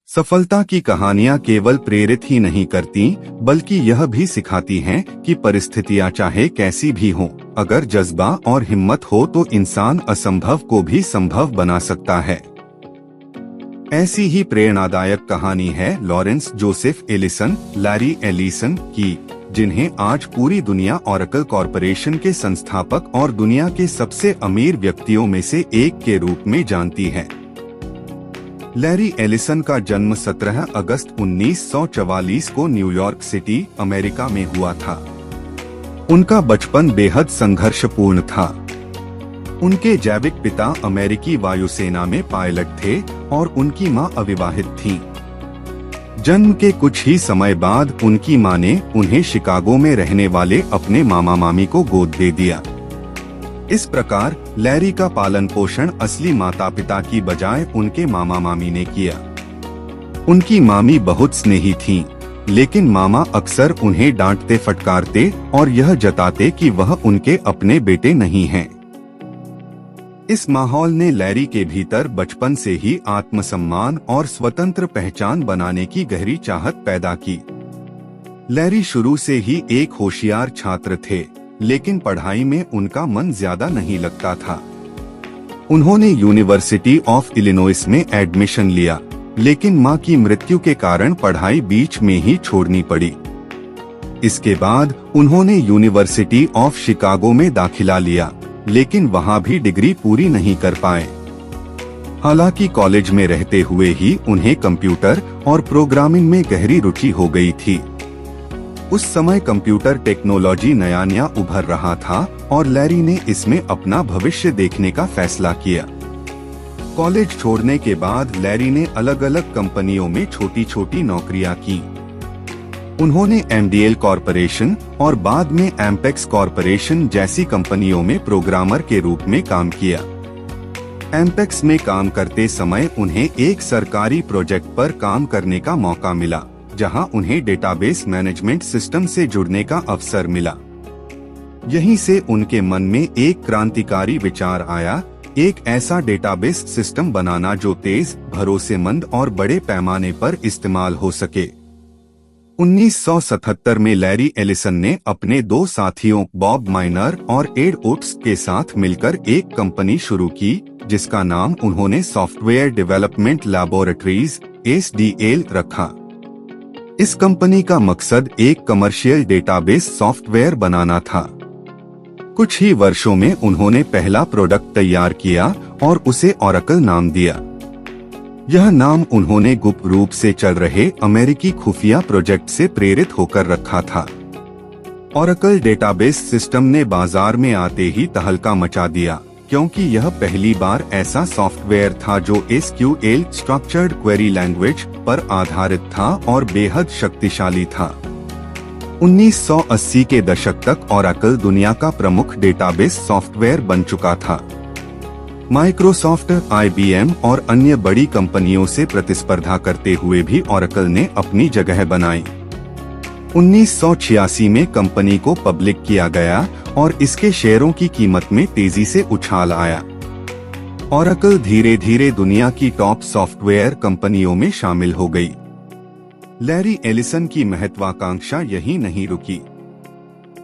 सफलता की कहानियां केवल प्रेरित ही नहीं करती, बल्कि यह भी सिखाती हैं कि परिस्थितियां चाहे कैसी भी हों, अगर जज्बा और हिम्मत हो तो इंसान असंभव को भी संभव बना सकता है। ऐसी ही प्रेरणादायक कहानी है Lawrence Joseph Ellison, Larry Ellison की, जिन्हें आज पूरी दुनिया ओरेकल कॉरपोरेशन के संस्थापक और दुनिया के सबसे अमीर व्यक्तियों में से एक के रूप में जानती है। लैरी एलिसन का जन्म 17 अगस्त 1944 को न्यूयॉर्क सिटी, अमेरिका में हुआ था। उनका बचपन बेहद संघर्षपूर्ण था। उनके जैविक पिता अमेरिकी वायुसेना में पायलट थे और उनकी मां अविवाहित थीं। जन्म के कुछ ही समय बाद उनकी मां ने उन्हें शिकागो में रहने वाले अपने मामा मामी को गोद दे दिया। इस प्रकार लैरी का पालन पोषण असली माता पिता की बजाय उनके मामा मामी ने किया। उनकी मामी बहुत स्नेही थीं, लेकिन मामा अक्सर उन्हें डांटते फटकारते और यह जताते कि वह उनके अपने बेटे नहीं हैं। इस माहौल ने लैरी के भीतर बचपन से ही आत्मसम्मान और स्वतंत्र पहचान बनाने की गहरी चाहत पैदा की। लैरी शुरू से ही एक होशियार छात्र थे, लेकिन पढ़ाई में उनका मन ज्यादा नहीं लगता था। उन्होंने यूनिवर्सिटी ऑफ इलिनॉइस में एडमिशन लिया, लेकिन मां की मृत्यु के कारण पढ़ाई बीच में ही छोड़नी पड़ी। इसके बाद उन्होंने यूनिवर्सिटी ऑफ शिकागो में दाखिला लिया, लेकिन वहां भी डिग्री पूरी नहीं कर पाए। हालांकि कॉलेज में रहते हुए ही उन्हें कंप्यूटर और प्रोग्रामिंग में गहरी रुचि हो गई थी। उस समय कंप्यूटर टेक्नोलॉजी नया उभर रहा था और लैरी ने इसमें अपना भविष्य देखने का फैसला किया। कॉलेज छोड़ने के बाद लैरी ने अलग अलग कंपनियों में छोटी छोटी नौकरियां की। उन्होंने एमडीएल कॉरपोरेशन और बाद में एम्पेक्स कॉरपोरेशन जैसी कंपनियों में प्रोग्रामर के रूप में काम किया। एम्पेक्स में काम करते समय उन्हें एक सरकारी प्रोजेक्ट पर काम करने का मौका मिला, जहां उन्हें डेटाबेस मैनेजमेंट सिस्टम से जुड़ने का अवसर मिला। यहीं से उनके मन में एक क्रांतिकारी विचार आया, एक ऐसा डेटाबेस सिस्टम बनाना जो तेज, भरोसेमंद और बड़े पैमाने पर इस्तेमाल हो सके। 1977 में लैरी एलिसन ने अपने दो साथियों बॉब माइनर और एड ओट्स के साथ मिलकर एक कंपनी शुरू की, जिसका नाम उन्होंने सॉफ्टवेयर डेवलपमेंट लैबोरेटरीज (SDL) रखा। इस कंपनी का मकसद एक कमर्शियल डेटाबेस सॉफ्टवेयर बनाना था। कुछ ही वर्षों में उन्होंने पहला प्रोडक्ट तैयार किया और उसे ओरेकल नाम दिया। यह नाम उन्होंने गुप्त रूप से चल रहे अमेरिकी खुफिया प्रोजेक्ट से प्रेरित होकर रखा था। ओरेकल डेटाबेस सिस्टम ने बाजार में आते ही तहलका मचा दिया, क्योंकि यह पहली बार ऐसा सॉफ्टवेयर था जो SQL स्ट्रक्चर्ड क्वेरी लैंग्वेज पर आधारित था और बेहद शक्तिशाली था। 1980 के दशक तक ओरेकल दुनिया का प्रमुख डेटाबेस सॉफ्टवेयर बन चुका था। माइक्रोसॉफ्ट, IBM और अन्य बड़ी कंपनियों से प्रतिस्पर्धा करते हुए भी ओरेकल ने अपनी जगह बनाई। 1986 में कंपनी को पब्लिक किया गया और इसके शेयरों की कीमत में तेजी से उछाल आया। ओरेकल धीरे धीरे दुनिया की टॉप सॉफ्टवेयर कंपनियों में शामिल हो गई। लैरी एलिसन की महत्वाकांक्षा यहीं नहीं रुकी।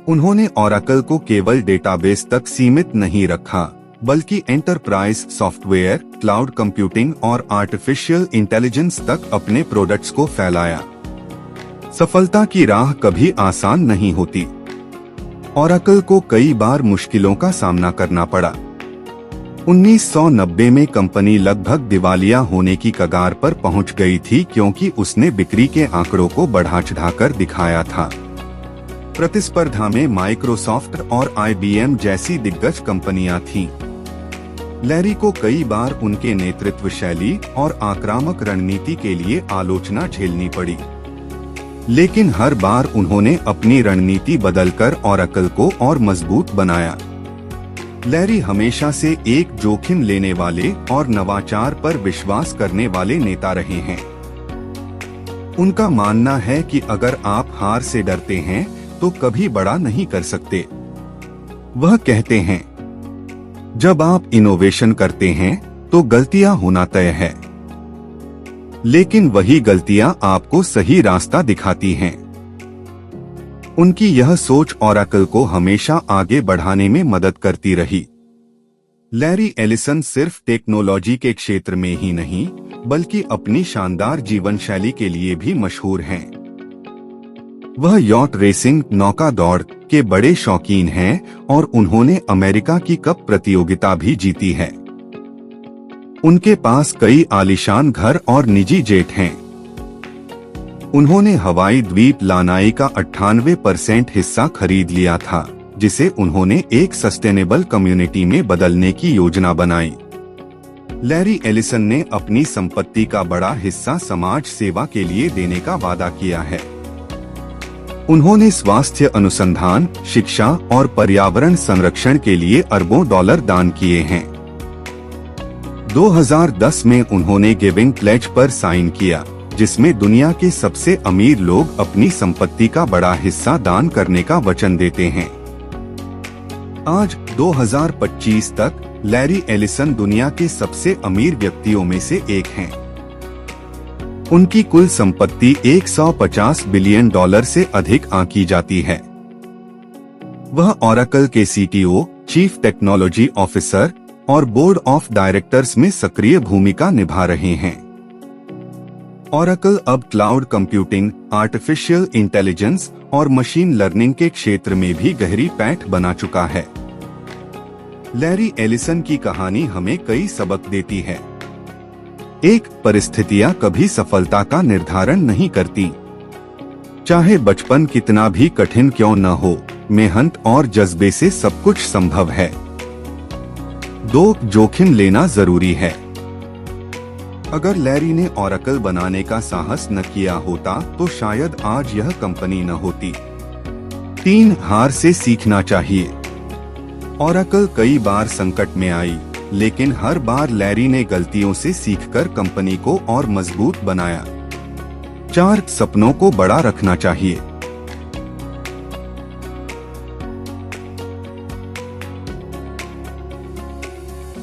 उन्होंने ओरेकल को केवल डेटाबेस तक सीमित नहीं रखा, बल्कि एंटरप्राइज सॉफ्टवेयर, क्लाउड कंप्यूटिंग और आर्टिफिशियल इंटेलिजेंस तक अपने प्रोडक्ट्स को फैलाया। सफलता की राह कभी आसान नहीं होती। ओरेकल को कई बार मुश्किलों का सामना करना पड़ा। 1990 में कंपनी लगभग दिवालिया होने की कगार पर पहुंच गई थी, क्योंकि उसने बिक्री के आंकड़ों को बढ़ा चढ़ाकर दिखाया था। प्रतिस्पर्धा में माइक्रोसॉफ्ट और IBM जैसी दिग्गज कंपनियां थीं। लैरी को कई बार उनके नेतृत्व शैली और आक्रामक रणनीति के लिए आलोचना झेलनी पड़ी, लेकिन हर बार उन्होंने अपनी रणनीति बदलकर ओरेकल को और मजबूत बनाया। लैरी हमेशा से एक जोखिम लेने वाले और नवाचार पर विश्वास करने वाले नेता रहे हैं। उनका मानना है कि अगर आप हार से डरते हैं तो कभी बड़ा नहीं कर सकते। वह कहते हैं, जब आप इनोवेशन करते हैं तो गलतियां होना तय है। लेकिन वही गलतियां आपको सही रास्ता दिखाती हैं। उनकी यह सोच ओरेकल को हमेशा आगे बढ़ाने में मदद करती रही। लैरी एलिसन सिर्फ टेक्नोलॉजी के क्षेत्र में ही नहीं, बल्कि अपनी शानदार जीवन शैली के लिए भी मशहूर हैं। वह यॉट रेसिंग, नौका दौड़ के बड़े शौकीन हैं और उन्होंने अमेरिका की कप प्रतियोगिता भी जीती है। उनके पास कई आलीशान घर और निजी जेट हैं। उन्होंने हवाई द्वीप लानाई का 98% हिस्सा खरीद लिया था, जिसे उन्होंने एक सस्टेनेबल कम्युनिटी में बदलने की योजना बनाई। लैरी एलिसन ने अपनी संपत्ति का बड़ा हिस्सा समाज सेवा के लिए देने का वादा किया है। उन्होंने स्वास्थ्य अनुसंधान, शिक्षा और पर्यावरण संरक्षण के लिए अरबों डॉलर दान किए हैं। 2010 में उन्होंने गिविंग प्लेज पर साइन किया, जिसमें दुनिया के सबसे अमीर लोग अपनी संपत्ति का बड़ा हिस्सा दान करने का वचन देते हैं। आज 2025 तक लैरी एलिसन दुनिया के सबसे अमीर व्यक्तियों में से एक हैं। उनकी कुल संपत्ति 150 बिलियन डॉलर से अधिक आंकी जाती है। वह ओरेकल के सीटीओ, चीफ टेक्नोलॉजी ऑफिसर और बोर्ड ऑफ डायरेक्टर्स में सक्रिय भूमिका निभा रहे हैं। ओरेकल अब क्लाउड कंप्यूटिंग, आर्टिफिशियल इंटेलिजेंस और मशीन लर्निंग के क्षेत्र में भी गहरी पैठ बना चुका है। लैरी एलिसन की कहानी हमें कई सबक देती है। एक, परिस्थितियां कभी सफलता का निर्धारण नहीं करती। चाहे बचपन कितना भी कठिन क्यों न हो, मेहनत और जज्बे से सब कुछ संभव है। 2, जोखिम लेना जरूरी है। अगर लैरी ने ओरेकल बनाने का साहस न किया होता तो शायद आज यह कंपनी न होती। 3, हार से सीखना चाहिए। ओरेकल कई बार संकट में आई, लेकिन हर बार लैरी ने गलतियों से सीखकर कंपनी को और मजबूत बनाया। 4, सपनों को बड़ा रखना चाहिए।